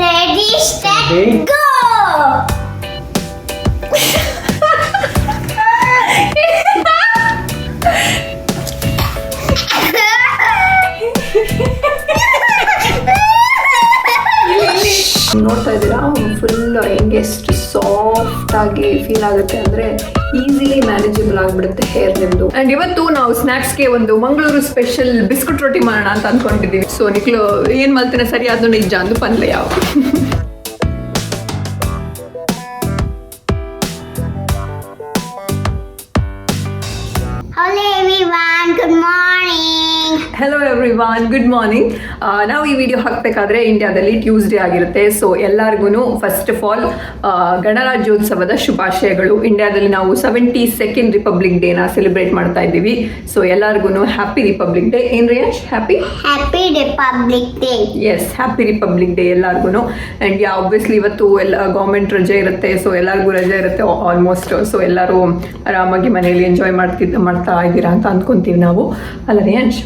Ready, set, go! ನೋಡ್ತಾ ಇದ್ದೀರಾ full ಹೆಂಗೆ ಎಷ್ಟು ಸಾಫ್ಟ್ ಆಗಿ ಫೀಲ್ ಆಗುತ್ತೆ ಅಂದ್ರೆ ಈಸಿಲಿ ಮ್ಯಾನೇಜಬಲ್ ಆಗಿಬಿಡುತ್ತೆ ಹೇರ್ ನಿಮ್ದು. ಅಂಡ್ ಇವತ್ತು ನಾವು ಸ್ನಾಕ್ಸ್ಗೆ ಒಂದು ಮಂಗಳೂರು ಸ್ಪೆಷಲ್ ಬಿಸ್ಕುಟ್ ರೊಟ್ಟಿ ಮಾಡೋಣ ಅಂತ ಅನ್ಕೊಂಡಿದ್ದೀವಿ. ಸೊ ನಿಕ್ಲು ಏನ್ ಮಲ್ತಿನ ಸರಿ ಆದ್ನು ನಿಜ ಅಂದು ಪನ್ಲೆ ಯಾವ Hello everyone, good morning. Hello everyone, good morning. ನಾವು ಈ ವಿಡಿಯೋ ಹಾಕಬೇಕಾದ್ರೆ ಇಂಡಿಯಾದಲ್ಲಿ ಟ್ಯೂಸ್ಡೇ ಆಗಿರುತ್ತೆ. ಸೊ ಎಲ್ಲರಿಗೂ ಫಸ್ಟ್ ಆಫ್ ಆಲ್ ಗಣರಾಜ್ಯೋತ್ಸವದ ಶುಭಾಶಯಗಳು. ಇಂಡಿಯಾದಲ್ಲಿ ನಾವು 72nd ರಿಪಬ್ಲಿಕ್ ಡೇನ ಸೆಲೆಬ್ರೇಟ್ ಮಾಡ್ತಾ ಇದ್ದೀವಿ. ಸೊ ಎಲ್ಲರಿಗೂ ಹ್ಯಾಪಿ ರಿಪಬ್ಲಿಕ್ ಡೇ. ಏನ್ Reyansh happy Republic Day. Yes, happy republic day ಎಲ್ಲರಿಗೂ. ಆ್ಯಂಡ್ ಆಬ್ವಿಯಸ್ಲಿ ಇವತ್ತು ಎಲ್ಲ ಗೌರ್ಮೆಂಟ್ ರಜೆ ಇರುತ್ತೆ. ಸೊ ಎಲ್ಲರಿಗೂ ರಜೆ ಇರುತ್ತೆ ಆಲ್ಮೋಸ್ಟ್. ಸೊ ಎಲ್ಲರೂ ಆರಾಮಾಗಿ ಮನೆಯಲ್ಲಿ ಎಂಜಾಯ್ ಮಾಡ್ತಾ ಇದ್ದೀರಾ ಅಂತ ಅಂದ್ಕೊಂತೀವಿ ನಾವು, ಅಲ್ಲ ರಿಯಾನ್ಶ್?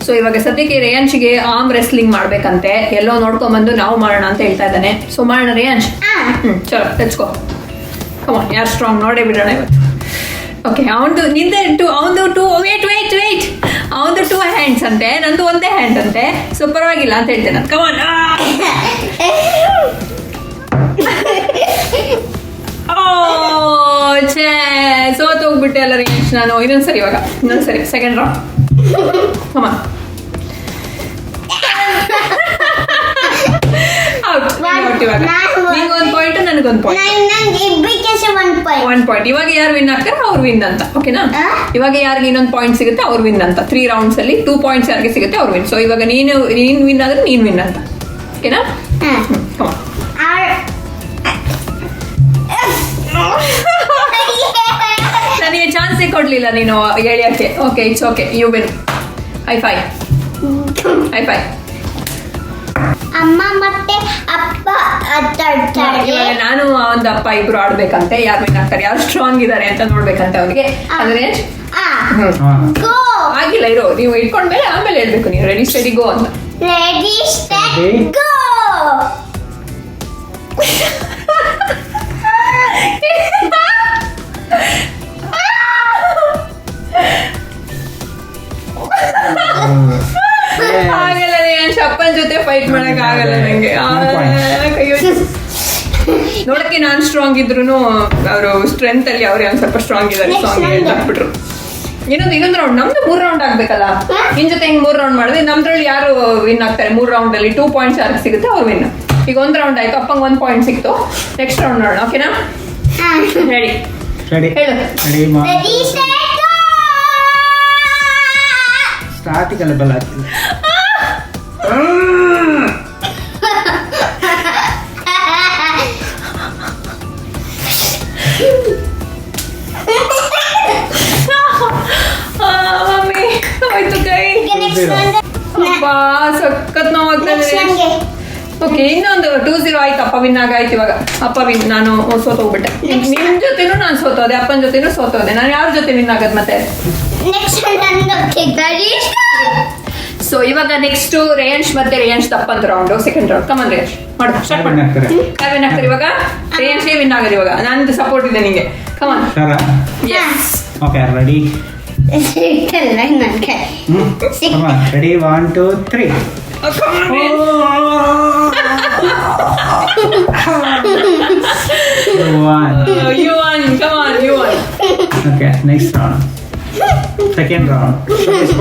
ಸೊ ಇವಾಗ ಸದ್ಯಕ್ಕೆ ರೇಯಾಂಶ್ಗೆ ಆರ್ಮ್ ರೆಸ್ಲಿಂಗ್ ಮಾಡ್ಬೇಕಂತೆ. ಎಲ್ಲೋ ನೋಡ್ಕೊಂಡ್ಬಂದು ನಾವು ಮಾಡೋಣ ಅಂತ ಹೇಳ್ತಾ ಇದ್ದಾನೆ. ಸೊ ಮಾಡೋಣ ರೇಯಾಂಶ್? ಚಲೋ ಲೆಟ್ಸ್ ಗೋ. ಕಮಾನ್, ಯಾರು ಸ್ಟ್ರಾಂಗ್ ನೋಡೇ ಬಿಡೋಣ ಇವತ್ತು. ಓಕೆ, ಅವನದು ನಿಂದೆ ಅವನದು ಅವನದು 2 ಹ್ಯಾಂಡ್ಸ್ ಅಂತೆ, ನಂದು ಒಂದೇ ಹ್ಯಾಂಡ್ ಅಂತೆ. ಸೊ ಪರವಾಗಿಲ್ಲ ಅಂತ ಹೇಳ್ತೇನೆ. ಕಮಾನ್. ಛೇ, ಸೋತ್ ಹೋಗ್ಬಿಟ್ಟೆ ಅಲ್ಲ ರೇಯಾಂಶ್ ನಾನು. ಇನ್ನೊಂದ್ಸರಿ second round. Come on. Out. ನಿಂಗೊಂದು ಪಾಯಿಂಟ್, ನನಗೊಂದು ಪಾಯಿಂಟ್. 1 ಪಾಯಿಂಟ್. ಇವಾಗ ಯಾರು ವಿನ್ ಆಗ್ತಾರೆ ಅವ್ರು ವಿನ್ ಅಂತ. ಓಕೆನಾ? ಇವಾಗ ಯಾರಿಗೆ ಇನ್ನೊಂದು ಪಾಯಿಂಟ್ ಸಿಗುತ್ತೆ ಅವ್ರು ವಿನ್ ಅಂತ. 3 ರೌಂಡ್ಸ್ ಅಲ್ಲಿ 2 ಪಾಯಿಂಟ್ಸ್ ಯಾರಿಗೆ ಸಿಗುತ್ತೆ ಅವ್ರು ವಿನ್. ಸೊ ಇವಾಗ ನೀನು ವಿನ್ ಆದ್ರೆ ನೀನ್ ವಿನ್ ಅಂತ. ಓಕೆನಾ? ನನಗೆ ಚಾನ್ಸೇ ಕೊಡ್ಲಿಲ್ಲ ನೀನು ಎಳಿಯಕ್ಕೆ. Okay, it's okay, you win. High five. ಅಮ್ಮ ಮತ್ತೆ ಅಪ್ಪ ಇವಾಗ ನಾನು ಒಂದು ಅಪ್ಪ ಇಬ್ರು ಆಡ್ಬೇಕಂತೆ. ಯಾರು ವಿನ್ ಆಗ್ತಾರೆ, ಯಾರು ಸ್ಟ್ರಾಂಗ್ ಇದಾರೆ ಅಂತ ನೋಡ್ಬೇಕಂತೆ ಅವ್ರಿಗೆ. ಅಂದ್ರೆ ಆಗಿಲ್ಲ, ಇರೋ ನೀವು ಇಟ್ಕೊಂಡ್ಮೇಲೆ ಆಮೇಲೆ ಹೇಳ್ಬೇಕು ನೀವು. ರೆಡಿ ಸ್ಟಡಿ ಗೋ ಅಂತ. ರೆಡಿ ಸ್ಟಡಿ ಗೋ. ಆಗಲ್ಲ, ಅಪ್ಪನ ಜೊತೆ ಫೈಟ್ ಮಾಡಕ್ ಆಗಲ್ಲ ನಂಗೆ. ನೋಡಕ್ಕೆ ನಾನ್ ಸ್ಟ್ರಾಂಗ್ ಇದ್ರು ಅವರು ಸ್ಟ್ರೆಂತ್ ಅಲ್ಲಿ ಅವ್ರೆ ಒಂದ್ ಸ್ವಲ್ಪ ಸ್ಟ್ರಾಂಗ್ ಇದಾರೆ. ಸಾಂಗ್ ಹಾಕ್ಬಿಟ್ರು. ಇನ್ನೊಂದು ರೌಂಡ್. ನಮ್ದು 3 ರೌಂಡ್ ಆಗ್ಬೇಕಲ್ಲ. ನಿನ್ ಜೊತೆ ಹಿಂಗ್ 3 ರೌಂಡ್ ಮಾಡಿದ್ರೆ ನಮ್ದ್ರಲ್ಲಿ ಯಾರು ವಿನ್ ಆಗ್ತಾರೆ? 3 ರೌಂಡ್ ಅಲ್ಲಿ 2 ಪಾಯಿಂಟ್ಸ್ ಯಾರಿಗೆ ಸಿಗುತ್ತೆ ಅವ್ರು ವಿನ್. ಈಗ 1 ರೌಂಡ್ ಆಯ್ತು, ಅಪ್ಪಂಗೆ 1 ಪಾಯಿಂಟ್ ಸಿಕ್ತು. ನೆಕ್ಸ್ಟ್ ರೌಂಡ್ ನೋಡೋಣ. ಓಕೆನಾ? ರೆಡಿ ಹೇಳು. ಸ್ಟಾರ್ಟಿಂಗ್ ಬಲ್ಲ ಆಗ್ತಿಲ್ಲ. ಮಮ್ಮಿ ಆಯ್ತು ಕೈ. ಸಖತ್ ನೋವಾಗ್ತದೆ. ಓಕೆ, ಇನ್ನೊಂದು 2-0 ಆಯ್ತು. ಅಪ್ಪ ವಿನ್ ಆಗಾಯ್ತು. ಇವಾಗ ಅಪ್ಪ ವಿನ್, ನಾನು ಸೋತೋಗ್ಬಿಟ್ಟೆ. ನಿಮ್ ಜೊತೆನೂ ನಾನು ಸೋತೋದೆ, ಅಪ್ಪನ ಜೊತೆನೂ ಸೋತೋದೆ. ನಾನು ಯಾರ ಜೊತೆ ವಿನ್ ಆಗದ್ ಮತ್ತೆ? ಸೊ ಇವಾಗ ನೆಕ್ಸ್ಟ್ ರೇಯಾಂಶ್ ಮತ್ತೆ ರೇಯಾಂಶ್ ತಪ್ಪಂತ ರೌಂಡ್, ಸೆಕೆಂಡ್ ರೌಂಡ್. ಕಮನ್ ರೇಯಾಂಶ್ ಮಾಡು, ಸ್ಟಾರ್ಟ್ ಮಾಡಿ. ಯಾರು ವಿನ್ ಆಗ್ತಾರೆ ಇವಾಗ? ರೇಯಾಂಶ್ ವಿನ್ ಆಗೋದು ಇವಾಗ. ನಂದು ಸಪೋರ್ಟ್ ಇದೆ ನಿಂಗೆ. Come on. Yes. Okay, ready. Ready, 1 2 3. You won. Come on, you won. Okay, next round. Second round. ಎಷ್ಟು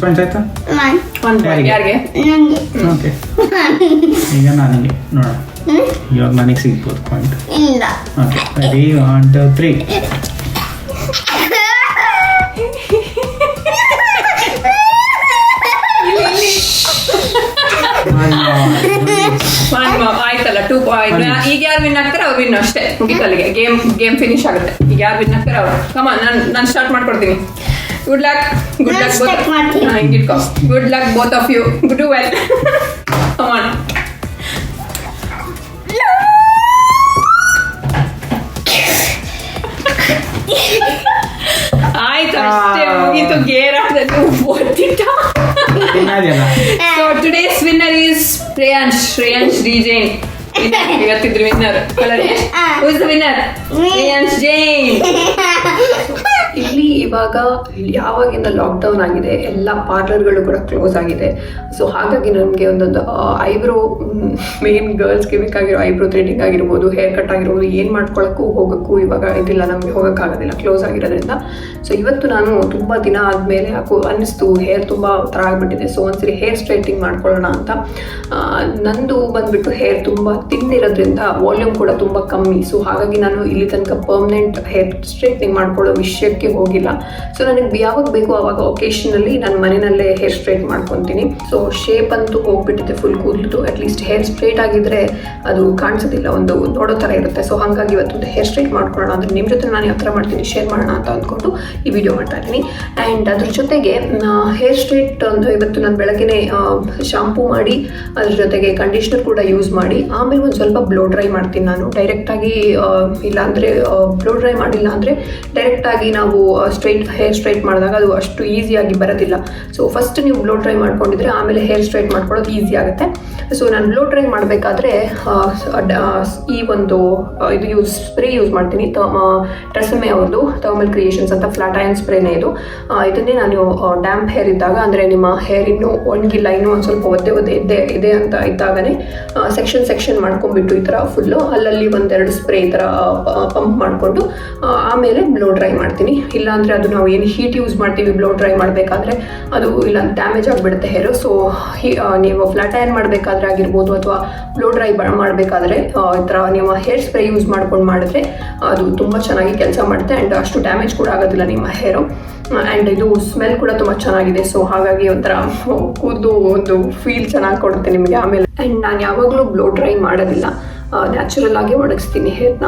ಪಾಯಿಂಟ್ಸ್ ಆಯ್ತು? 1 point. ಯಾರಿಗೆ? ಓಕೆ, ಈಗ ನನಗೆ ನೋಡೋಣ. ಇವಾಗ ನನಗೆ ಸಿಗ್ಬೋದು ಪಾಯಿಂಟ್. Okay, ready, 1 2 3. ಆಯ್ತಲ್ಲ, 2 ಪಾಯಿಂಟ್. ಈಗ ಯಾರು ವಿನ್ ಆಗ್ತಾರೆ ಅವ್ರು ವಿನ್ ಅಷ್ಟೇ. ಮುಗಿತಲ್ಲಿಗೆ ಗೇಮ್ ಫಿನಿಶ್ ಆಗುತ್ತೆ. ಈಗ ಯಾರು ವಿನ್ ಆಗ್ತಾರೆ ಅವ್ರು. ಕಮಾನ್, ನಾನು ಸ್ಟಾರ್ಟ್ ಮಾಡ್ಕೊಡ್ತೀನಿ. Good luck both of you. Do well. Come on. ಆಯ್ತು, ಅಷ್ಟೇ ಮುಗೀತು. ಗೇರ್ ಆದಲ್ಲಿ ಓದ್ತಿಟ್ಟ. So today's winner is Shreyansh D Jain ಇವತ್ತಿದ್ರು ವಿನ್ನರ್. ವಿನ್ನರ್ ಶ್ರೇಯಾಂಶ್ ಜೈನ್. ಇಲ್ಲಿ ಇವಾಗ ಯಾವಾಗಿಂದ ಲಾಕ್ಡೌನ್ ಆಗಿದೆ ಎಲ್ಲ ಪಾರ್ಲರ್ಗಳು ಕೂಡ ಕ್ಲೋಸ್ ಆಗಿದೆ. ಸೊ ಹಾಗಾಗಿ ನಮಗೆ ಒಂದೊಂದು ಐಬ್ರೋ, ಮೇನ್ ಗರ್ಲ್ಸ್ಗೆ ಬೇಕಾಗಿರೋ ಐಬ್ರೋ ಥ್ರೆಡಿಂಗ್ ಆಗಿರ್ಬೋದು, ಹೇರ್ ಕಟ್ ಆಗಿರ್ಬೋದು, ಏನು ಮಾಡ್ಕೊಳ್ಳೋಕ್ಕೂ ಹೋಗೋಕ್ಕೂ ಇವಾಗ ಇದಿಲ್ಲ, ನಮಗೆ ಹೋಗೋಕ್ಕಾಗೋದಿಲ್ಲ ಕ್ಲೋಸ್ ಆಗಿರೋದ್ರಿಂದ. ಸೊ ಇವತ್ತು ನಾನು ತುಂಬ ದಿನ ಆದಮೇಲೆ ಯಾಕೋ ಅನ್ನಿಸ್ತು ಹೇರ್ ತುಂಬ ಥರ ಆಗಿಬಿಟ್ಟಿದೆ. ಸೊ ಒಂದ್ಸರಿ ಹೇರ್ ಸ್ಟ್ರೈಟಿಂಗ್ ಮಾಡ್ಕೊಳ್ಳೋಣ ಅಂತ. ನಂದು ಬಂದುಬಿಟ್ಟು ಹೇರ್ ತುಂಬ ತಿನ್ನಿರೋದ್ರಿಂದ ವಾಲ್ಯೂಮ್ ಕೂಡ ತುಂಬ ಕಮ್ಮಿ. ಸೊ ಹಾಗಾಗಿ ನಾನು ಇಲ್ಲಿ ತನಕ ಪರ್ಮನೆಂಟ್ ಹೇರ್ ಸ್ಟ್ರೈಟ್ನಿಂಗ್ ಮಾಡ್ಕೊಳ್ಳೋ ವಿಷಯಕ್ಕೆ ಹೋಗಿಲ್ಲ. ಸೊ ನನಗೆ ಯಾವಾಗ ಬೇಕು ಆವಾಗ ಒಕೇಶನಲ್ಲಿ ನಾನು ಮನೆಯಲ್ಲೇ ಹೇರ್ ಸ್ಟ್ರೈಟ್ ಮಾಡ್ಕೊತೀನಿ. ಸೊ ಶೇಪ್ ಅಂತೂ ಹೋಗ್ಬಿಟ್ಟಿದೆ ಫುಲ್ ಕೂದಲು. ಅಟ್ಲೀಸ್ಟ್ ಹೇರ್ ಸ್ಟ್ರೈಟ್ ಆಗಿದ್ರೆ ಅದು ಕಾಣಿಸೋದಿಲ್ಲ, ಒಂದು ನೋಡೋ ಥರ ಇರುತ್ತೆ. ಸೊ ಹಾಗಾಗಿ ಇವತ್ತು ಹೇರ್ ಸ್ಟ್ರೈಟ್ ಮಾಡ್ಕೊಳ್ಳೋಣ ಅಂದರೆ ನಿಮ್ಮ ಜೊತೆ ನಾನು ಯಾವ ಥರ ಮಾಡ್ತೀನಿ ಶೇರ್ ಮಾಡೋಣ ಅಂತ ಅಂದ್ಕೊಂಡು ಈ ವಿಡಿಯೋ ಮಾಡ್ತಾ ಇದ್ದೀನಿ. ಆ್ಯಂಡ್ ಅದ್ರ ಜೊತೆಗೆ ಹೇರ್ ಸ್ಟ್ರೈಟ್ ಅಂದರೆ ಇವತ್ತು ನಾನು ಬೆಳಗ್ಗೆ ಶಾಂಪೂ ಮಾಡಿ ಅದ್ರ ಜೊತೆಗೆ ಕಂಡೀಷ್ನರ್ ಕೂಡ ಯೂಸ್ ಮಾಡಿ ಆಮೇಲೆ ಒಂದು ಸ್ವಲ್ಪ ಬ್ಲೋ ಡ್ರೈ ಮಾಡ್ತೀನಿ ನಾನು ಡೈರೆಕ್ಟಾಗಿ. ಇಲ್ಲಾಂದರೆ ಬ್ಲೋ ಡ್ರೈ ಮಾಡಿಲ್ಲ ಅಂದರೆ ಡೈರೆಕ್ಟಾಗಿ ನಾವು ಹೇರ್ ಸ್ಟ್ರೈಟ್ ಮಾಡಿದಾಗ ಅದು ಅಷ್ಟು ಈಸಿಯಾಗಿ ಬರೋದಿಲ್ಲ. ಸೊ ಫಸ್ಟ್ ನೀವು ಬ್ಲೋ ಡ್ರೈ ಮಾಡ್ಕೊಂಡಿದ್ರೆ ಆಮೇಲೆ ಹೇರ್ ಸ್ಟ್ರೈಟ್ ಮಾಡ್ಕೊಳ್ಳೋದು ಈಸಿ ಆಗುತ್ತೆ. ಸೊ ನಾನು ಬ್ಲೋ ಡ್ರೈ ಮಾಡಬೇಕಾದ್ರೆ ಈ ಒಂದು ಇದು ಸ್ಪ್ರೇ ಯೂಸ್ ಮಾಡ್ತೀನಿ, ಟ್ರೆಸಮೆ ಅವ್ರದ್ದು ಥರ್ಮಲ್ ಕ್ರಿಯೇಷನ್ಸ್ ಅಂತ ಫ್ಲಾಟ್ ಐರನ್ ಸ್ಪ್ರೇನೇ ಇದು. ಇದನ್ನೇ ನಾನು ಡ್ಯಾಂಪ್ ಹೇರ್ ಇದ್ದಾಗ, ಅಂದರೆ ನಿಮ್ಮ ಹೇರ್ ಇನ್ನೂ ಒಣಗಿಲ್ಲ, ಇನ್ನೂ ಒಂದು ಸ್ವಲ್ಪ ಒದ್ದೆ ಇದೆ ಅಂತ ಇದ್ದಾಗನೇ ಸೆಕ್ಷನ್ ಮಾಡ್ಕೊಂಡ್ಬಿಟ್ಟು ಈ ಥರ ಫುಲ್ಲು ಅಲ್ಲಲ್ಲಿ ಒಂದೆರಡು ಸ್ಪ್ರೇ ಈ ಥರ ಪಂಪ್ ಮಾಡಿಕೊಂಡು ಆಮೇಲೆ ಬ್ಲೋ ಡ್ರೈ ಮಾಡ್ತೀನಿ. ಇಲ್ಲಾಂದರೆ ಅದು ನಾವು ಏನು ಹೀಟ್ ಯೂಸ್ ಮಾಡ್ತೀವಿ ಬ್ಲೋ ಡ್ರೈ ಮಾಡಬೇಕಾದ್ರೆ ಅದು ಇಲ್ಲ ಡ್ಯಾಮೇಜ್ ಆಗಿಬಿಡುತ್ತೆ ಹೇರು. ಸೊ ನೀವು ಫ್ಲಾಟ್ ಐರನ್ ಮಾಡಬೇಕಾದ್ರೆ ಆಗಿರ್ಬೋದು ಅಥವಾ ಬ್ಲೋ ಡ್ರೈ ಮಾಡಬೇಕಾದ್ರೆ ಈ ಥರ ನೀವು ಹೇರ್ ಸ್ಪ್ರೇ ಯೂಸ್ ಮಾಡ್ಕೊಂಡು ಮಾಡಿದ್ರೆ ಅದು ತುಂಬ ಚೆನ್ನಾಗಿ ಕೆಲಸ ಮಾಡುತ್ತೆ. ಆ್ಯಂಡ್ ಅಷ್ಟು ಡ್ಯಾಮೇಜ್ ಕೂಡ ಆಗೋದಿಲ್ಲ ನಿಮ್ಮ ಹೇರು. ಆ್ಯಂಡ್ ಇದು ಸ್ಮೆಲ್ ಕೂಡ ತುಂಬ ಚೆನ್ನಾಗಿದೆ. ಸೊ ಹಾಗಾಗಿ ಒಂಥರ ಕೂದಲು ಒಂದು ಫೀಲ್ ಚೆನ್ನಾಗಿ ಕೊಡುತ್ತೆ ನಿಮಗೆ ಆಮೇಲೆ. ಆ್ಯಂಡ್ ನಾನು ಯಾವಾಗಲೂ ಬ್ಲೋ ಡ್ರೈ ಮಾಡೋದಿಲ್ಲ, ನ್ಯಾಚುರಲ್ ಆಗಿ ಒಣಗಿಸ್ತೀನಿ ಹೇರ್ನ.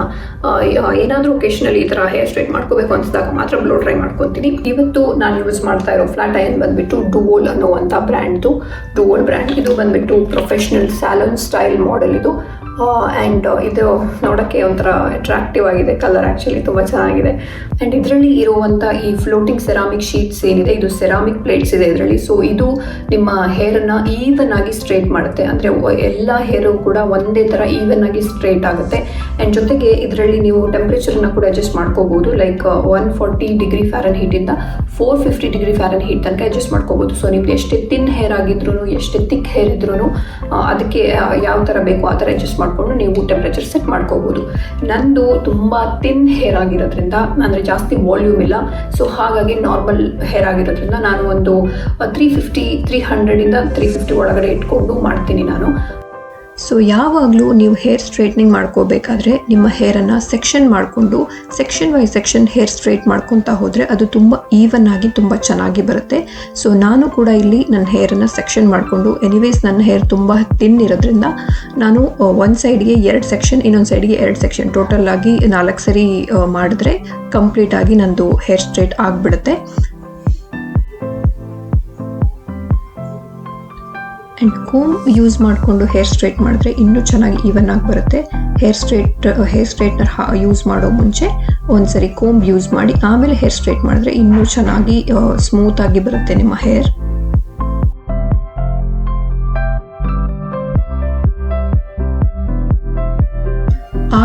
ಏನಾದರೂ ಒಕೇಶನಲ್ಲಿ ಈ ಥರ ಹೇರ್ ಸ್ಟ್ರೈಟ್ ಮಾಡ್ಕೋಬೇಕು ಅನ್ಸಿದಾಗ ಮಾತ್ರ ಬ್ಲೋ ಡ್ರೈ ಮಾಡ್ಕೊತೀನಿ. ಇವತ್ತು ನಾನು ಯೂಸ್ ಮಾಡ್ತಾ ಇರೋ ಫ್ಲಾಟ್ ಐರನ್ ಬಂದುಬಿಟ್ಟು ಡುವೋಲ್ ಅನ್ನುವಂಥ ಬ್ರ್ಯಾಂಡ್ದು, ಡುವೋಲ್ ಬ್ರ್ಯಾಂಡ್. ಇದು ಬಂದುಬಿಟ್ಟು ಪ್ರೊಫೆಷ್ನಲ್ ಸ್ಯಾಲನ್ ಸ್ಟೈಲ್ ಮಾಡೆಲ್ ಇದು. ಆ್ಯಂಡ್ ಇದು ನೋಡೋಕ್ಕೆ ಒಂಥರ ಅಟ್ರಾಕ್ಟಿವ್ ಆಗಿದೆ, ಕಲರ್ ಆ್ಯಕ್ಚುಲಿ ತುಂಬ ಚೆನ್ನಾಗಿದೆ. ಆ್ಯಂಡ್ ಇದರಲ್ಲಿ ಇರುವಂಥ ಈ ಫ್ಲೋಟಿಂಗ್ ಸೆರಾಮಿಕ್ ಶೀಟ್ಸ್ ಏನಿದೆ, ಇದು ಸೆರಾಮಿಕ್ ಪ್ಲೇಟ್ಸ್ ಇದೆ ಇದರಲ್ಲಿ. ಸೊ ಇದು ನಿಮ್ಮ ಹೇರನ್ನು ಈವನ್ ಆಗಿ ಸ್ಟ್ರೈಟ್ ಮಾಡುತ್ತೆ, ಅಂದರೆ ಎಲ್ಲ ಹೇರು ಕೂಡ ಒಂದೇ ಥರ ಈವನ್ ಆಗಿ ಸ್ಟ್ರೈಟ್ ಆಗುತ್ತೆ. ಆ್ಯಂಡ್ ಜೊತೆಗೆ ಇದರಲ್ಲಿ ನೀವು ಟೆಂಪ್ರೇಚರ್ನ ಕೂಡ ಅಡ್ಜಸ್ಟ್ ಮಾಡ್ಕೋಬೋದು. ಲೈಕ್ 140 ಡಿಗ್ರಿ ಫ್ಯಾರನ್ಹೀಟಿಂದ 450 ಡಿಗ್ರಿ ಫ್ಯಾರನ್ಹೀಟ್ ತನಕ ಅಡ್ಜಸ್ಟ್ ಮಾಡ್ಕೋಬೋದು. ಸೊ ನಿಮ್ಗೆ ಎಷ್ಟೇ ತಿನ್ ಹೇರ್ ಆಗಿದ್ರು, ಎಷ್ಟೇ ತಿಕ್ ಹೇರ್ ಇದ್ರೂ ಅದಕ್ಕೆ ಯಾವ ಥರ ಬೇಕು ಆ ಥರ ಅಡ್ಜಸ್ಟ್ ಮಾಡಿಕೊಂಡು ನೀವು ಟೆಂಪ್ರೇಚರ್ ಸೆಟ್ ಮಾಡ್ಕೋಬೋದು. ನಂದು ತುಂಬ ತಿನ್ ಹೇರ್ ಆಗಿರೋದ್ರಿಂದ, ಅಂದರೆ ಜಾಸ್ತಿ ವಾಲ್ಯೂಮ್ ಇಲ್ಲ, ಸೊ ಹಾಗಾಗಿ ನಾರ್ಮಲ್ ಹೇರ್ ಆಗಿರೋದ್ರಿಂದ ನಾನು ಒಂದು 300ಇಂದ 350 ಒಳಗಡೆ ಇಟ್ಕೊಂಡು ಮಾಡ್ತೀನಿ ನಾನು. ಸೊ ಯಾವಾಗಲೂ ನೀವು ಹೇರ್ ಸ್ಟ್ರೈಟ್ನಿಂಗ್ ಮಾಡ್ಕೋಬೇಕಾದ್ರೆ ನಿಮ್ಮ ಹೇರನ್ನು ಸೆಕ್ಷನ್ ಮಾಡಿಕೊಂಡು ಸೆಕ್ಷನ್ ಹೇರ್ ಸ್ಟ್ರೈಟ್ ಮಾಡ್ಕೊತಾ ಹೋದರೆ ಅದು ತುಂಬ ಈವನ್ ಆಗಿ ತುಂಬ ಚೆನ್ನಾಗಿ ಬರುತ್ತೆ. ಸೊ ನಾನು ಕೂಡ ಇಲ್ಲಿ ನನ್ನ ಹೇರನ್ನು ಸೆಕ್ಷನ್ ಮಾಡಿಕೊಂಡು, ಎನಿವೇಸ್ ನನ್ನ ಹೇರ್ ತುಂಬ ತಿನ್ ಇರೋದ್ರಿಂದ ನಾನು ಒಂದು ಸೈಡ್ಗೆ 2 ಸೆಕ್ಷನ್, ಇನ್ನೊಂದು ಸೈಡ್ಗೆ 2 ಸೆಕ್ಷನ್, ಟೋಟಲ್ ಆಗಿ 4 ಸರಿ ಮಾಡಿದ್ರೆ ಕಂಪ್ಲೀಟ್ ಆಗಿ ನಂದು ಹೇರ್ ಸ್ಟ್ರೈಟ್ ಆಗಿಬಿಡುತ್ತೆ. ಆ್ಯಂಡ್ ಕೋಮ್ ಯೂಸ್ ಮಾಡಿಕೊಂಡು ಹೇರ್ ಸ್ಟ್ರೈಟ್ ಮಾಡಿದ್ರೆ ಇನ್ನೂ ಚೆನ್ನಾಗಿ ಈವನ್ ಆಗಿ ಬರುತ್ತೆ. ಹೇರ್ ಸ್ಟ್ರೈಟ್ನರ್ ಯೂಸ್ ಮಾಡೋ ಮುಂಚೆ ಒಂದ್ಸರಿ ಕೋಮ್ ಯೂಸ್ ಮಾಡಿ ಆಮೇಲೆ ಹೇರ್ ಸ್ಟ್ರೈಟ್ ಮಾಡಿದ್ರೆ ಇನ್ನೂ ಚೆನ್ನಾಗಿ ಸ್ಮೂತಾಗಿ ಬರುತ್ತೆ ನಿಮ್ಮ ಹೇರ್.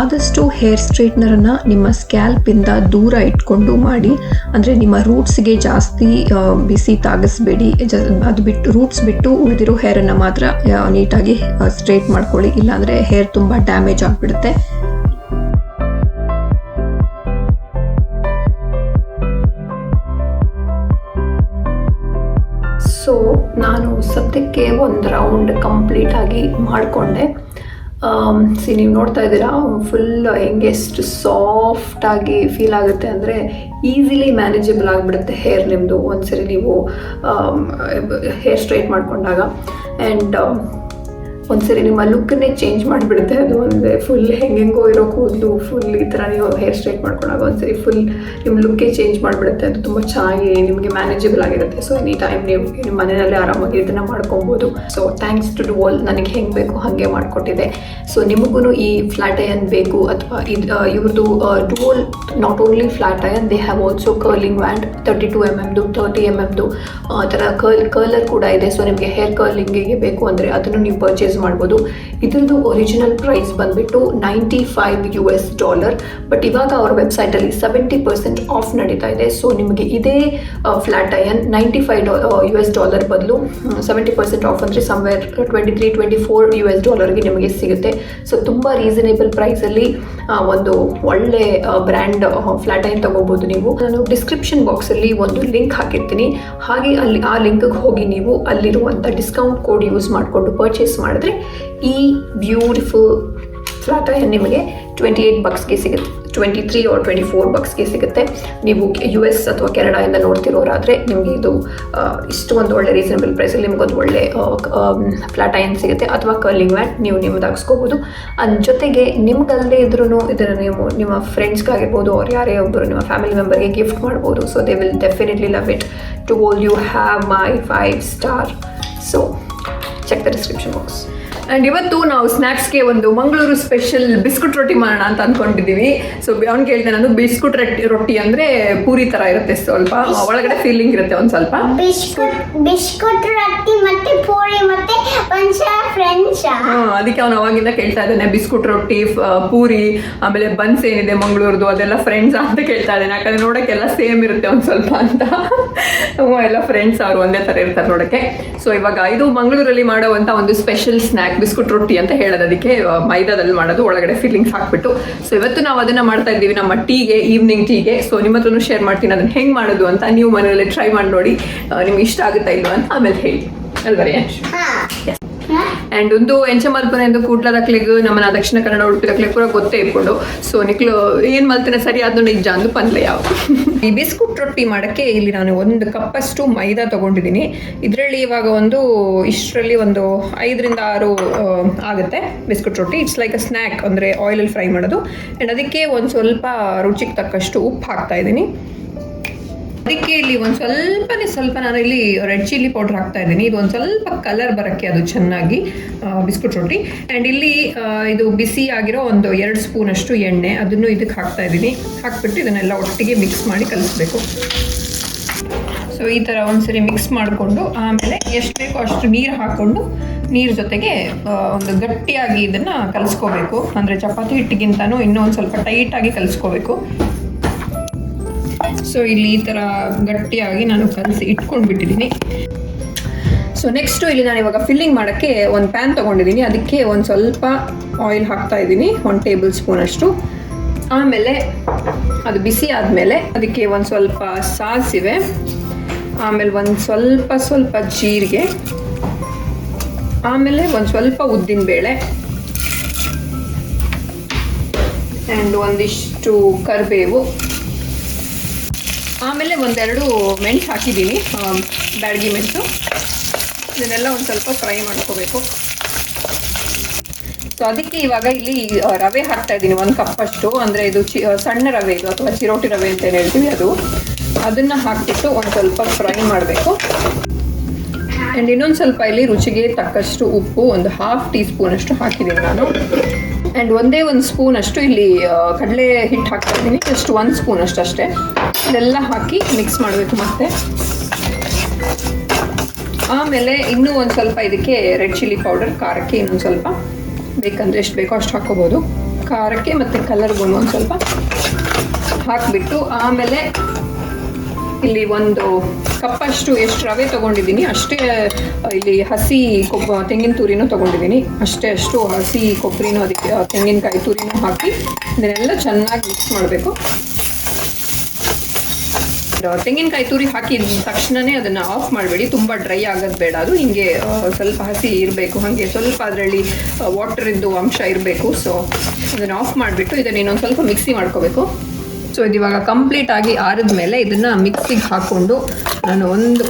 ಆದಷ್ಟು ಹೇರ್ ಸ್ಟ್ರೈಟ್ನರನ್ನು ನಿಮ್ಮ ಸ್ಕ್ಯಾಲ್ಪಿಂದ ದೂರ ಇಟ್ಕೊಂಡು ಮಾಡಿ, ಅಂದರೆ ನಿಮ್ಮ ರೂಟ್ಸ್ಗೆ ಜಾಸ್ತಿ ಬಿಸಿ ತಾಗಿಸ್ಬೇಡಿ. ಅದು ಬಿಟ್ಟು ರೂಟ್ಸ್ ಬಿಟ್ಟು ಉಳಿದಿರೋ ಹೇರನ್ನು ಮಾತ್ರ ನೀಟಾಗಿ ಸ್ಟ್ರೈಟ್ ಮಾಡ್ಕೊಳ್ಳಿ, ಇಲ್ಲಾಂದರೆ ಹೇರ್ ತುಂಬ ಡ್ಯಾಮೇಜ್ ಆಗಿಬಿಡುತ್ತೆ. ಸೊ ನಾನು ಸದ್ಯಕ್ಕೆ ಒಂದು ರೌಂಡ್ ಕಂಪ್ಲೀಟಾಗಿ ಮಾಡಿಕೊಂಡೆ. ನೀವು ನೋಡ್ತಾ ಇದ್ದೀರಾ ಫುಲ್ ಹೆಂಗೆಷ್ಟು ಸಾಫ್ಟಾಗಿ ಫೀಲ್ ಆಗುತ್ತೆ ಅಂದರೆ ಈಸಿಲಿ ಮ್ಯಾನೇಜಬಲ್ ಆಗಿಬಿಡುತ್ತೆ ಹೇರ್ ನಿಮ್ಮದು ಒಂದ್ಸರಿ ನೀವು ಹೇರ್ ಸ್ಟ್ರೈಟ್ ಮಾಡಿಕೊಂಡಾಗ. ಆ್ಯಂಡ್ ಒಂದ್ಸರಿ ನಿಮ್ಮ ಲುಕ್ಕನ್ನೇ ಚೇಂಜ್ ಮಾಡಿಬಿಡುತ್ತೆ ಅದು. ಅಂದರೆ ಫುಲ್ ಹೆಂಗೆಂಗೋ ಇರೋ ಕೂದಲು ಫುಲ್ ಈ ಥರ ನೀವು ಹೇರ್ ಸ್ಟ್ರೈಟ್ ಮಾಡ್ಕೊಂಡಾಗ ಒಂದ್ಸರಿ ಫುಲ್ ನಿಮ್ಮ ಲುಕ್ಕೇ ಚೇಂಜ್ ಮಾಡಿಬಿಡುತ್ತೆ. ಅದು ತುಂಬ ಚೆನ್ನಾಗಿ ನಿಮಗೆ ಮ್ಯಾನೇಜಬಲ್ ಆಗಿರುತ್ತೆ. ಸೊ ಎನಿ ಟೈಮ್ ನೀವು ನಿಮ್ಮ ಮನೆಯಲ್ಲೇ ಆರಾಮಾಗಿ ಇದನ್ನು ಮಾಡ್ಕೊಬೋದು. ಸೊ ಥ್ಯಾಂಕ್ಸ್ ಟು ಡುವೋಲ್, ನನಗೆ ಹೆಂಗೆ ಬೇಕು ಹಾಗೆ ಮಾಡಿಕೊಟ್ಟಿದೆ. ಸೊ ನಿಮಗೂ ಈ ಫ್ಲಾಟ್ ಐರನ್ ಬೇಕು ಅಥವಾ ಇವ್ರದ್ದು dual not only flat iron, they have also curling wand 32 mm, 30 mm ಆ ಥರ ಕರ್ಲರ್ ಕೂಡ ಇದೆ. ಸೊ ನಿಮಗೆ ಹೇರ್ ಕರ್ಲಿಂಗಿಗೆ ಬೇಕು ಅಂದರೆ ಅದನ್ನು ನೀವು ಪರ್ಚೇಸ್ ಮಾಡ್ಬೋದು. ಇದ್ರದ್ದು ಒರಿಜಿನಲ್ ಪ್ರೈಸ್ ಬಂದ್ಬಿಟ್ಟು $95, ಬಟ್ ಇವಾಗ ಅವ್ರ ವೆಬ್ಸೈಟಲ್ಲಿ 70% ಆಫ್ ನಡೀತಾ ಇದೆ. ಸೊ ನಿಮಗೆ ಇದೇ ಫ್ಲಾಟ್ ಅಯನ್ $95 ಬದಲು 70% ಆಫ್ ಅಂದರೆ ಸಮ್ವೇರ್ $23-24 ನಿಮಗೆ ಸಿಗುತ್ತೆ. ಸೊ ತುಂಬ ರೀಸನೇಬಲ್ ಪ್ರೈಸಲ್ಲಿ ಒಂದು ಒಳ್ಳೆ ಬ್ರ್ಯಾಂಡ್ ಫ್ಲಾಟ್ ಅಯನ್ ತಗೋಬೋದು ನೀವು. ನಾನು ಡಿಸ್ಕ್ರಿಪ್ಷನ್ ಬಾಕ್ಸಲ್ಲಿ ಒಂದು ಲಿಂಕ್ ಹಾಕಿರ್ತೀನಿ, ಹಾಗೆ ಅಲ್ಲಿ ಆ ಲಿಂಕ್ಗೆ ಹೋಗಿ ನೀವು ಅಲ್ಲಿರುವಂಥ ಡಿಸ್ಕೌಂಟ್ ಕೋಡ್ ಯೂಸ್ ಮಾಡಿಕೊಂಡು ಪರ್ಚೇಸ್ ಮಾಡಿದ್ರೆ ಈ ಬ್ಯೂಟಿಫುಲ್ ಫ್ಲಾಟ್ ಅಯನ್ ನಿಮಗೆ $28ಗೆ ಸಿಗುತ್ತೆ, $23 or $24ಗೆ ಸಿಗುತ್ತೆ. ನೀವು US ಅಥವಾ ಕೆನಡಾಯಿಂದ ನೋಡ್ತಿರೋರಾದರೆ ನಿಮಗೆ ಇದು ಇಷ್ಟು ಒಂದು ಒಳ್ಳೆ ರೀಸನಬಲ್ ಪ್ರೈಸಲ್ಲಿ ನಿಮಗೊಂದು ಒಳ್ಳೆ ಫ್ಲಾಟ್ ಅಯನ್ ಸಿಗುತ್ತೆ, ಅಥವಾ ಕರ್ಲಿಂಗ್ ಮ್ಯಾಟ್ ನೀವು ನಿಮ್ಮದು ಹಾಕ್ಸ್ಕೋಬೋದು. ಅದ್ರ ಜೊತೆಗೆ ನಿಮ್ಗಲ್ಲದೆ ಇದ್ರೂ ಇದನ್ನು ನೀವು ನಿಮ್ಮ ಫ್ರೆಂಡ್ಸ್ಗಾಗಿರ್ಬೋದು ಅವ್ರು ಯಾರೇ ಒಬ್ಬರು ನಿಮ್ಮ ಫ್ಯಾಮಿಲಿ ಮೆಂಬರ್ಗೆ ಗಿಫ್ಟ್ ಮಾಡ್ಬೋದು. So they will definitely love it. To all you have my 5 star. So check the description box. And ಇವತ್ತು ನಾವು ಸ್ನ್ಯಾಕ್ಸ್ಗೆ ಒಂದು ಮಂಗಳೂರು ಸ್ಪೆಷಲ್ ಬಿಸ್ಕುಟ್ ರೊಟ್ಟಿ ಮಾಡೋಣ ಅಂತ ಅಂದ್ಕೊಂಡಿದ್ದೀವಿ. ಸೊ ಅವ್ನು ಕೇಳ್ದೆ ನಾನು, ಬಿಸ್ಕುಟ್ ರೊಟ್ಟಿ ಅಂದರೆ ಪೂರಿ ಥರ ಇರುತ್ತೆ, ಸ್ವಲ್ಪ ಒಳಗಡೆ ಫೀಲಿಂಗ್ ಇರುತ್ತೆ ಒಂದು ಸ್ವಲ್ಪ. ಬಿಸ್ಕುಟ್ ರೊಟ್ಟಿ ಮತ್ತೆ ಪೂರಿ ಮತ್ತೆ ಫ್ರೆಂಡ್ಸ್. ಅದಕ್ಕೆ ಅವ್ನು ಅವಾಗಿಂದ ಕೇಳ್ತಾ ಇದ್ದಾನೆ ಬಿಸ್ಕುಟ್ ರೊಟ್ಟಿ, ಪೂರಿ, ಆಮೇಲೆ ಬನ್ಸ್ ಏನಿದೆ ಮಂಗಳೂರ್ದು ಅದೆಲ್ಲ ಫ್ರೆಂಡ್ಸ್ ಅಂತ ಕೇಳ್ತಾ ಇದ್ದಾನೆ. ಯಾಕಂದರೆ ನೋಡೋಕ್ಕೆಲ್ಲ ಸೇಮ್ ಇರುತ್ತೆ ಒಂದು ಸ್ವಲ್ಪ ಅಂತ. ಎಲ್ಲ ಫ್ರೆಂಡ್ಸ್ ಅವರು ಒಂದೇ ಥರ ಇರ್ತಾರೆ ನೋಡೋಕ್ಕೆ. ಸೊ ಇವಾಗ ಇದು ಮಂಗಳೂರಲ್ಲಿ ಮಾಡೋವಂಥ ಒಂದು ಸ್ಪೆಷಲ್ ಸ್ನ್ಯಾಕ್ ಬಿಸ್ಕುಟ್ ರೊಟ್ಟಿ ಅಂತ ಹೇಳೋದು. ಅದಕ್ಕೆ ಮೈದಾದಲ್ಲಿ ಮಾಡೋದು, ಒಳಗಡೆ ಫಿಲ್ಲಿಂಗ್ಸ್ ಹಾಕ್ಬಿಟ್ಟು. ಸೊ ಇವತ್ತು ನಾವು ಅದನ್ನು ಮಾಡ್ತಾ ಇದ್ದೀವಿ ನಮ್ಮ ಟೀಗೆ, ಈವ್ನಿಂಗ್ ಟೀಗೆ. ಸೊ ನಿಮ್ಮ ಹತ್ರನೂ ಶೇರ್ ಮಾಡ್ತೀನಿ ಅದನ್ನು ಹೆಂಗೆ ಮಾಡೋದು ಅಂತ. ನೀವು ಮನೆಯಲ್ಲಿ ಟ್ರೈ ಮಾಡಿ ನೋಡಿ, ನಿಮ್ಗೆ ಇಷ್ಟ ಆಗುತ್ತಾ ಇಲ್ವಾ ಅಂತ ಆಮೇಲೆ ಹೇಳಿ ಅಲ್ವರಿ. ಆ್ಯಂಡ್ ಒಂದು ಎಂಚ ಮಲ್ಪನೆ ಎಂದು ಕೂಡ್ಲದಕ್ಲಿಗೆ ನಮ್ಮನ್ನ ದಕ್ಷಿಣ ಕನ್ನಡ ಉಡುಪಿದಕ್ಲಿಗೆ ಪೂರ ಗೊತ್ತೇ ಇಟ್ಕೊಂಡು. ಸೊ ನಿಕ್ಲು ಏನು ಮಲ್ತಿನ ಸರಿ ಆದ ನಿಜ ಅಂದು ಪನ್ಲೆ ಯಾವ. ಈ ಬಿಸ್ಕುಟ್ ರೊಟ್ಟಿ ಮಾಡೋಕ್ಕೆ ಇಲ್ಲಿ ನಾನು 1 ಕಪ್ಪಷ್ಟು ಮೈದಾ ತೊಗೊಂಡಿದ್ದೀನಿ. ಇದರಲ್ಲಿ ಇವಾಗ ಇಷ್ಟರಲ್ಲಿ ಒಂದು 5-6 ಆಗುತ್ತೆ ಬಿಸ್ಕುಟ್ ರೊಟ್ಟಿ. ಇಟ್ಸ್ ಲೈಕ್ ಅ ಸ್ನ್ಯಾಕ್, ಅಂದರೆ ಆಯಿಲಲ್ಲಿ ಫ್ರೈ ಮಾಡೋದು. ಆ್ಯಂಡ್ ಅದಕ್ಕೆ ಒಂದು ಸ್ವಲ್ಪ ರುಚಿಗೆ ತಕ್ಕಷ್ಟು ಉಪ್ಪು ಹಾಕ್ತಾ ಇದ್ದೀನಿ. ಅದಕ್ಕೆ ಇಲ್ಲಿ ಸ್ವಲ್ಪ ನಾನು ಇಲ್ಲಿ ರೆಡ್ ಚಿಲ್ಲಿ ಪೌಡರ್ ಹಾಕ್ತಾ ಇದ್ದೀನಿ. ಇದು ಒಂದು ಸ್ವಲ್ಪ ಕಲರ್ ಬರೋಕ್ಕೆ ಅದು ಚೆನ್ನಾಗಿ ಬಿಸ್ಕುಟ್ ರೊಟ್ಟಿ. ಆ್ಯಂಡ್ ಇಲ್ಲಿ ಇದು ಬಿಸಿ ಆಗಿರೋ ಒಂದು 2 ಸ್ಪೂನಷ್ಟು ಎಣ್ಣೆ, ಅದನ್ನು ಇದಕ್ಕೆ ಹಾಕ್ತಾ ಇದ್ದೀನಿ. ಹಾಕ್ಬಿಟ್ಟು ಇದನ್ನೆಲ್ಲ ಒಟ್ಟಿಗೆ ಮಿಕ್ಸ್ ಮಾಡಿ ಕಲಿಸ್ಬೇಕು. ಸೊ ಈ ಥರ ಒಂದ್ಸರಿ ಮಿಕ್ಸ್ ಮಾಡಿಕೊಂಡು ಆಮೇಲೆ ಎಷ್ಟು ಬೇಕೋ ಅಷ್ಟು ನೀರು ಹಾಕ್ಕೊಂಡು ನೀರು ಜೊತೆಗೆ ಒಂದು ಗಟ್ಟಿಯಾಗಿ ಇದನ್ನು ಕಲಿಸ್ಕೋಬೇಕು. ಅಂದರೆ ಚಪಾತಿ ಹಿಟ್ಟಿಗಿಂತನೂ ಇನ್ನೂ ಒಂದು ಸ್ವಲ್ಪ ಟೈಟಾಗಿ ಕಲಿಸ್ಕೋಬೇಕು. ಸೊ ಇಲ್ಲಿ ಈ ಥರ ಗಟ್ಟಿಯಾಗಿ ನಾನು ಕಲಸಿ ಇಟ್ಕೊಂಡ್ಬಿಟ್ಟಿದ್ದೀನಿ. ಸೊ ನೆಕ್ಸ್ಟು ಇಲ್ಲಿ ನಾನು ಇವಾಗ ಫಿಲ್ಲಿಂಗ್ ಮಾಡೋಕ್ಕೆ ಒಂದು ಪ್ಯಾನ್ ತೊಗೊಂಡಿದ್ದೀನಿ. ಅದಕ್ಕೆ ಒಂದು ಸ್ವಲ್ಪ ಆಯಿಲ್ ಹಾಕ್ತಾ ಇದ್ದೀನಿ, 1 ಟೇಬಲ್ ಸ್ಪೂನ್ ಅಷ್ಟು. ಆಮೇಲೆ ಅದು ಬಿಸಿ ಆದಮೇಲೆ ಅದಕ್ಕೆ ಒಂದು ಸ್ವಲ್ಪ ಸಾಸಿವೆ, ಆಮೇಲೆ ಒಂದು ಸ್ವಲ್ಪ ಜೀರಿಗೆ, ಆಮೇಲೆ ಒಂದು ಸ್ವಲ್ಪ ಉದ್ದಿನಬೇಳೆ, ಆ್ಯಂಡ್ ಒಂದಿಷ್ಟು ಕರಿಬೇವು, ಆಮೇಲೆ 1-2 ಮೆಣಸು ಹಾಕಿದ್ದೀನಿ, ಬ್ಯಾಡಗಿ ಮೆಣಸು. ಇದನ್ನೆಲ್ಲ ಒಂದು ಸ್ವಲ್ಪ ಫ್ರೈ ಮಾಡ್ಕೋಬೇಕು. ಸೊ ಅದಕ್ಕೆ ಇವಾಗ ಇಲ್ಲಿ ರವೆ ಹಾಕ್ತಾ ಇದ್ದೀನಿ, 1 ಕಪ್ಪಷ್ಟು. ಅಂದರೆ ಇದು ಸಣ್ಣ ರವೆ ಇದು, ಅಥವಾ ಚಿರೋಟಿ ರವೆ ಅಂತ ಏನು ಹೇಳ್ತೀವಿ ಅದು. ಅದನ್ನು ಹಾಕ್ಬಿಟ್ಟು ಒಂದು ಸ್ವಲ್ಪ ಫ್ರೈ ಮಾಡಬೇಕು. ಆ್ಯಂಡ್ ಇನ್ನೊಂದು ಸ್ವಲ್ಪ ಇಲ್ಲಿ ರುಚಿಗೆ ತಕ್ಕಷ್ಟು ಉಪ್ಪು, ಒಂದು 1/2 ಟೀ ಸ್ಪೂನ್ ಅಷ್ಟು ಹಾಕಿದ್ದೀನಿ ನಾನು. ಆ್ಯಂಡ್ ಒಂದೇ 1 ಸ್ಪೂನ್ ಅಷ್ಟು ಇಲ್ಲಿ ಕಡಲೆ ಹಿಟ್ಟು ಹಾಕ್ತಾ ಇದ್ದೀನಿ, ಜಸ್ಟ್ 1 ಸ್ಪೂನ್ ಅಷ್ಟೇ. ಇದೆಲ್ಲ ಹಾಕಿ ಮಿಕ್ಸ್ ಮಾಡಬೇಕು ಮತ್ತೆ. ಆಮೇಲೆ ಇನ್ನೂ ಒಂದು ಸ್ವಲ್ಪ ಇದಕ್ಕೆ ರೆಡ್ ಚಿಲ್ಲಿ ಪೌಡರ್, ಖಾರಕ್ಕೆ ಇನ್ನೊಂದು ಸ್ವಲ್ಪ ಬೇಕಂದರೆ ಎಷ್ಟು ಬೇಕೋ ಅಷ್ಟು ಹಾಕ್ಕೋಬೋದು. ಖಾರಕ್ಕೆ ಮತ್ತು ಕಲರ್ಗೂ ಒಂದು ಸ್ವಲ್ಪ ಹಾಕಿಬಿಟ್ಟು ಆಮೇಲೆ ಇಲ್ಲಿ 1 ಕಪ್ಪಷ್ಟು ಎಷ್ಟು ರವೆ ತೊಗೊಂಡಿದ್ದೀನಿ ಅಷ್ಟೇ ಇಲ್ಲಿ ಹಸಿ ತೆಂಗಿನ ತುರಿನೂ ತೊಗೊಂಡಿದ್ದೀನಿ. ಅಷ್ಟು ಹಸಿ ಕೊಬ್ಬರಿನೂ, ಅದಕ್ಕೆ ತೆಂಗಿನಕಾಯಿ ತುರಿನೂ ಹಾಕಿ ಇದನ್ನೆಲ್ಲ ಚೆನ್ನಾಗಿ ಮಿಕ್ಸ್ ಮಾಡಬೇಕು. ತೆಂಗಿನಕಾಯಿ ತುರಿ ಹಾಕಿದ ತಕ್ಷಣವೇ ಅದನ್ನು ಆಫ್ ಮಾಡಬೇಡಿ, ತುಂಬ ಡ್ರೈ ಆಗೋದು ಬೇಡ. ಅದು ಹಿಂಗೆ ಸ್ವಲ್ಪ ಹಸಿ ಇರಬೇಕು, ಹಾಗೆ ಸ್ವಲ್ಪ ಅದರಲ್ಲಿ ವಾಟರಿದ್ದು ಅಂಶ ಇರಬೇಕು. ಸೊ ಅದನ್ನು ಆಫ್ ಮಾಡಿಬಿಟ್ಟು ಇದನ್ನು ಇನ್ನೊಂದು ಸ್ವಲ್ಪ ಮಿಕ್ಸಿ ಮಾಡ್ಕೋಬೇಕು. ಸೊ ಇದು ಇವಾಗ ಕಂಪ್ಲೀಟಾಗಿ ಆರಿದ ಮೇಲೆ ಇದನ್ನು ಮಿಕ್ಸಿಗೆ ಹಾಕ್ಕೊಂಡು ನಾನು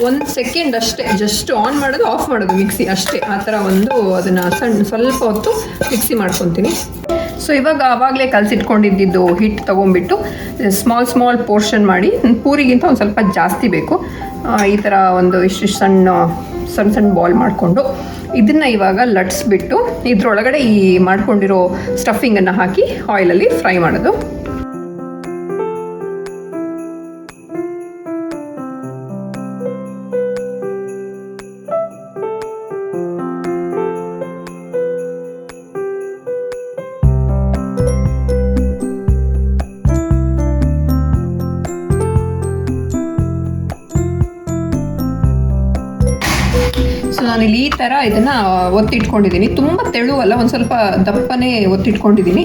ಒಂದು ಸೆಕೆಂಡ್ ಅಷ್ಟೇ, ಜಸ್ಟ್ ಆನ್ ಮಾಡೋದು ಆಫ್ ಮಾಡೋದು ಮಿಕ್ಸಿ ಅಷ್ಟೇ. ಆ ಥರ ಅದನ್ನು ಸ್ವಲ್ಪ ಹೊತ್ತು ಮಿಕ್ಸಿ ಮಾಡ್ಕೊತೀನಿ. ಸೊ ಇವಾಗ ಆವಾಗಲೇ ಕಲಸಿಟ್ಕೊಂಡಿದ್ದು ಹಿಟ್ಟು ತೊಗೊಂಡ್ಬಿಟ್ಟು ಸ್ಮಾಲ್ ಪೋರ್ಷನ್ ಮಾಡಿ, ಪೂರಿಗಿಂತ ಒಂದು ಸ್ವಲ್ಪ ಜಾಸ್ತಿ ಬೇಕು, ಈ ಥರ ಇಷ್ಟು ಸಣ್ಣ ಬಾಲ್ ಮಾಡಿಕೊಂಡು ಇದನ್ನು ಇವಾಗ ಲಟ್ಸ್ಬಿಟ್ಟು ಇದರೊಳಗಡೆ ಈ ಮಾಡ್ಕೊಂಡಿರೋ ಸ್ಟಫಿಂಗನ್ನು ಹಾಕಿ ಆಯಿಲಲ್ಲಿ ಫ್ರೈ ಮಾಡೋದು. ಈ ಥರ ಇದನ್ನು ಒತ್ತಿಟ್ಕೊಂಡಿದ್ದೀನಿ. ತುಂಬ ತೆಳುವಲ್ಲ, ಒಂದು ಸ್ವಲ್ಪ ದಪ್ಪನೇ ಒತ್ತಿಟ್ಕೊಂಡಿದ್ದೀನಿ.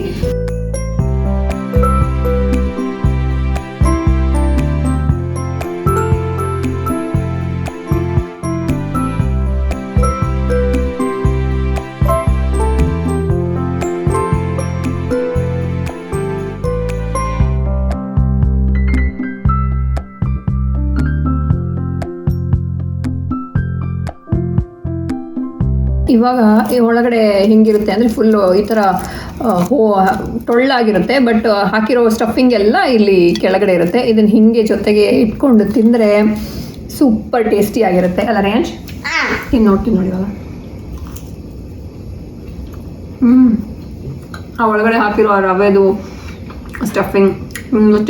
ಇವಾಗ ಈ ಒಳಗಡೆ ಹೆಂಗಿರುತ್ತೆ ಅಂದರೆ ಫುಲ್ಲು ಈ ಥರ ಟೊಳ್ಳಾಗಿರುತ್ತೆ, ಬಟ್ ಹಾಕಿರೋ ಸ್ಟಫಿಂಗ್ ಎಲ್ಲ ಇಲ್ಲಿ ಕೆಳಗಡೆ ಇರುತ್ತೆ. ಇದನ್ನು ಹಿಂಗೆ ಜೊತೆಗೆ ಇಟ್ಕೊಂಡು ತಿಂದರೆ ಸೂಪರ್ ಟೇಸ್ಟಿ ಆಗಿರುತ್ತೆ ಅಲ್ಲ ರೇಂಜ್? ತಿಂದು ನೋಡಿ ಇವಾಗ. ಆ ಒಳಗಡೆ ಹಾಕಿರೋ ಆ ರವೆದು ಸ್ಟಫಿಂಗ್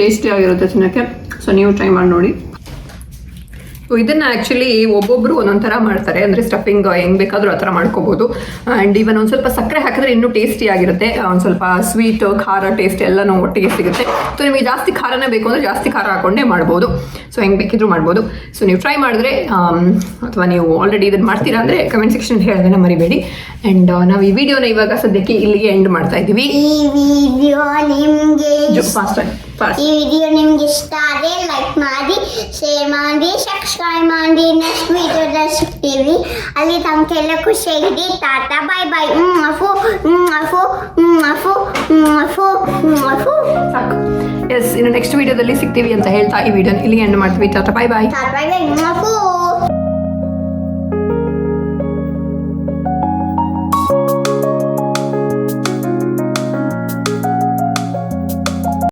ಟೇಸ್ಟಿ ಆಗಿರುತ್ತೆ ತಿನ್ನೋಕ್ಕೆ. ಸೊ ನೀವು ಟ್ರೈ ಮಾಡಿ ನೋಡಿ. ಇದನ್ನು ಆ್ಯಕ್ಚುಲಿ ಒಬ್ಬೊಬ್ಬರು ಒಂದೊಂದು ಥರ ಮಾಡ್ತಾರೆ, ಅಂದರೆ ಸ್ಟಫಿಂಗ್ ಹೆಂಗೆ ಬೇಕಾದರೂ ಆ ಥರ ಮಾಡ್ಕೋಬೋದು. ಆ್ಯಂಡ್ ಈವನ್ ಒಂದು ಸ್ವಲ್ಪ ಸಕ್ಕರೆ ಹಾಕಿದ್ರೆ ಇನ್ನೂ ಟೇಸ್ಟಿ ಆಗಿರುತ್ತೆ. ಒಂದು ಸ್ವಲ್ಪ ಸ್ವೀಟ್ ಖಾರ ಟೇಸ್ಟ್ ಎಲ್ಲನೂ ಒಟ್ಟಿಗೆ ಸಿಗುತ್ತೆ. ಸೊ ನಿಮಗೆ ಜಾಸ್ತಿ ಖಾರನೇ ಬೇಕು ಅಂದರೆ ಜಾಸ್ತಿ ಖಾರ ಹಾಕ್ಕೊಂಡೇ ಮಾಡ್ಬೋದು. ಸೊ ಹೆಂಗೆ ಬೇಕಿದ್ರೂ ಮಾಡ್ಬೋದು. ಸೊ ನೀವು ಟ್ರೈ ಮಾಡಿದ್ರೆ ಅಥವಾ ನೀವು ಆಲ್ರೆಡಿ ಇದನ್ನು ಮಾಡ್ತೀರಾ ಅಂದರೆ ಕಮೆಂಟ್ ಸೆಕ್ಷನ್ ಹೇಳೋದನ್ನ ಮರಿಬೇಡಿ. ಆ್ಯಂಡ್ ನಾವು ಈ ವಿಡಿಯೋನ ಇವಾಗ ಸದ್ಯಕ್ಕೆ ಇಲ್ಲಿಗೆ ಎಂಡ್ ಮಾಡ್ತಾ ಇದ್ದೀವಿ. ಈ ವಿಡಿಯೋ ನಿಮ್ಗೆ ಇಷ್ಟ ಆದರೆ ಲೈಕ್ ಮಾಡಿ, ಶೇರ್ ಮಾಡಿ, ಸಬ್ಸ್ಕ್ರೈಬ್ ಮಾಡಿ. ನೆಕ್ಸ್ಟ್ ವಿಡಿಯೋದಲ್ಲಿ ಸಿಗ್ತೀವಿ. ಅಲ್ಲಿ ತಮಗೆಲ್ಲ ಖುಷಿಯಾಗಿದೆ. ಟಾಟಾ ಬಾಯ್ ಬಾಯ್. ಸಾಕು. ಎಸ್, ಇನ್ನು ನೆಕ್ಸ್ಟ್ ವಿಡಿಯೋದಲ್ಲಿ ಸಿಗ್ತೀವಿ ಅಂತ ಹೇಳ್ತಾ ಈ ವಿಡಿಯೋನ ಇಲ್ಲಿ ಎಂಡ್ ಮಾಡ್ತೀವಿ. ಟಾಟಾ ಬಾಯ್ ಬಾಯ್. ಟಾಟಾ ಬಾಯ್ ಬಾಯ್.